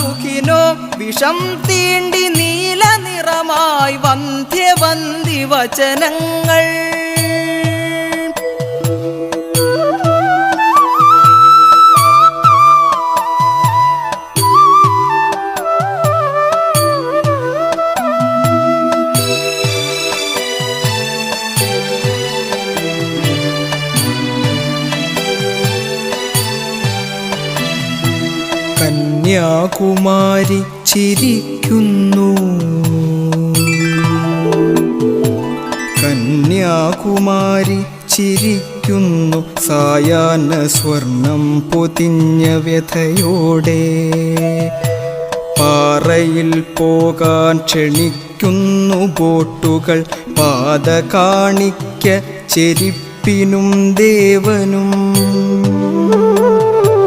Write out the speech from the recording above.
ദുഃഖിനോ വിഷം തീണ്ടി നീല നിറമായി വന്ധ്യവന്തി വചനങ്ങൾ. കന്യാകുമാരി ചിരിക്കുന്നു, കന്യാകുമാരി ചിരിക്കുന്നു സായാഹ്ന സ്വർണം പൊതിഞ്ഞ വ്യഥയോടെ. പാറയിൽ പോകാൻ ക്ഷണിക്കുന്നു ബോട്ടുകൾ, പാത കാണിക്ക ചെരിപ്പിനും ദേവനും.